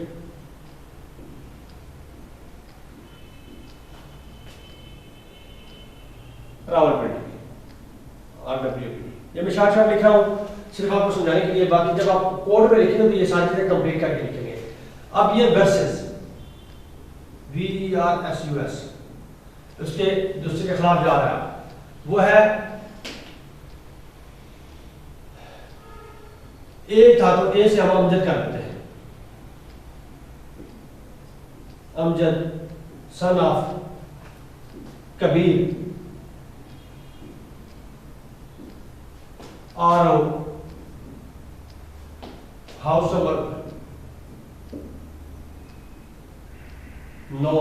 راولپنڈی، RWP. یہ میں شارٹ لکھ رہا ہوں صرف آپ کو سمجھانے کے لیے، باقی جب آپ کوڈ میں لکھیں گے تو یہ ساری چیزیں کمپلیٹ کر کے لکھیں گے. اب یہ ورسز VERSUS اس کے دوسرے کے خلاف جا رہا ہے، وہ ہے اے تھا تو اے سے ہم امجد کر دیتے ہیں، Amjad son of Kabir, R O, house number 9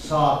7,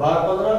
12-15,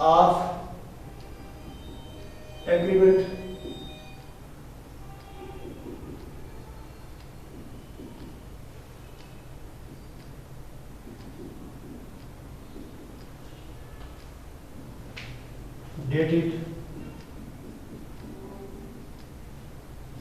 of agreement dated,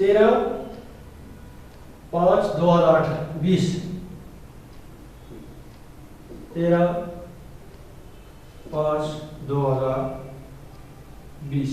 13/5/2020, 13/5/2020,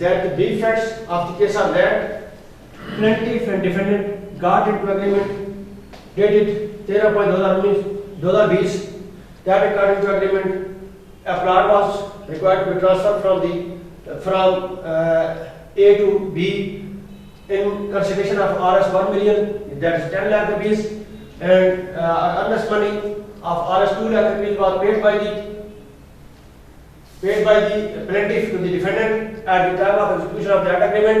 that the defects of the case are that plaintiff and defendant got into agreement dated 13/2020 that according to agreement a plot was required to be transferred from A to B in consideration of Rs 1 million, that is 10 lakh rupees, and earnest money of Rs 2 lakh rupees was paid by the plaintiff to the defendant at the time of execution of that agreement,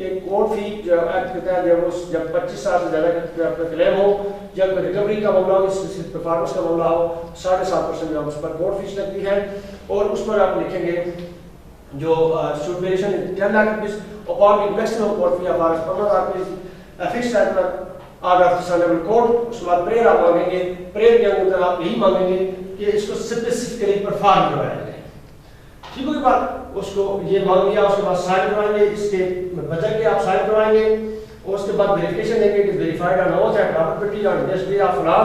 کہ court فی جو act کے تحت جب 25 سال سے زیادہ کا کلیم ہو یا کوئی ریکوری کا معاملہ ہو، اس پرفارمنس کا معاملہ ہو، 7.5% جو اس پر کورٹ فیس لگتی ہے. اور اس پر آپ لکھیں گے جو should variation in 10 lakh rupees upon the maximum court fee of Rs 15,000 rupees fixed at the order of the Honorable Court. اس کے بعد پریئر آپ مانگیں گے. پریئر کے اندر آپ یہی مانگیں گے کہ اس کو اسپیسیفکلی پرفارم کروایا جائے. ٹھیک ہوگی بات؟ اس کو یہ مانگ لیا، اس کے بعد سائن کروائیں گے، اس کے بجٹ کے آپ سائن کروائیں گے اور اس کے بعد ویریفیکیشن دیں گے کہ verified on oath at property on this day of law.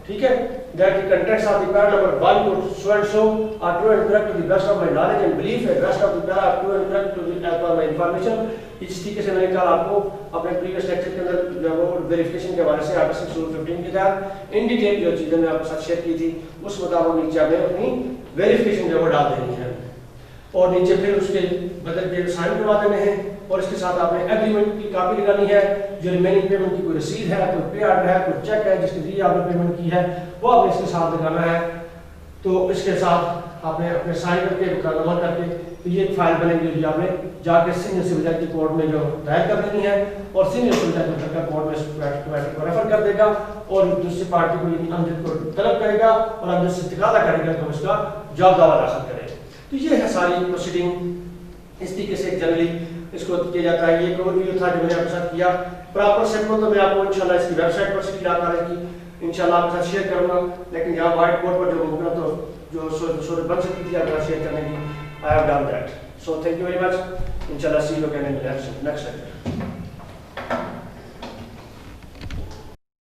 ٹھیک ہے، that the contents of the para number 1 to so and so are true and correct to the best of my knowledge and belief, and rest of the para are true and correct to the as per my information. اس طریقے سے میں نے کل آپ کو اپنے previous lecture کے اندر جو وہ ویریفیکیشن کے حوالے سے آرٹیکل 615 کے تحت ان ڈیٹیل جو چیزیں میں آپ کے ساتھ شیئر کی تھی اس مطابق نیچے ہمیں اپنی ویریفیکیشن جو وہ ڈال دینی ہے اور نیچے پھر اس کے بدل کے سائن کروا دینے ہیں اور اس کے ساتھ آپ نے ایگریمنٹ کی کاپی لگانی ہے. جو ریمیننگ پیمنٹ کی کوئی رسید ہے، کوئی پے آرڈر ہے، کوئی چیک ہے جس کے ذریعے آپ نے پیمنٹ کی ہے وہ آپ نے اس کے ساتھ لگانا ہے. تو اس کے ساتھ آپ نے اپنے سائن کر کے مکالمہ کر کے تو یہ ایک فائل بنے گی جو آپ نے جا کے سینئر سول جج کی کورٹ میں جو دائر کر دینی ہے اور سینئر سول جج کو کورٹ میں اس میٹر کو ریفر کر دے گا اور دوسری پارٹی کو یعنی امجد کو طلب کرے گا اور امجد سے تقاضا کرے گا کہ اس کا جواب دعویٰ داخل کرے. تو یہ ہے ساری پروسیڈنگ. اس طریقے سے جنرلی اس کو کیا جاتا ہے. یہ ایک اور ویڈیو تھا جو میں نے آپ کے ساتھ کیا. پراپر سیمپل تو میں آپ کو انشاءاللہ اس کی ویب سائٹ پر سے کیا کالج کی انشاءاللہ آپ کے ساتھ شیئر کروں گا، لیکن یہاں وائٹ بورڈ پر جو ہوگا تو جو صورت بن سکتی تھی آپ کے ساتھ شیئر کرنے کی. I have done that. So thank you very much. Inshallah see you again in the next lecture.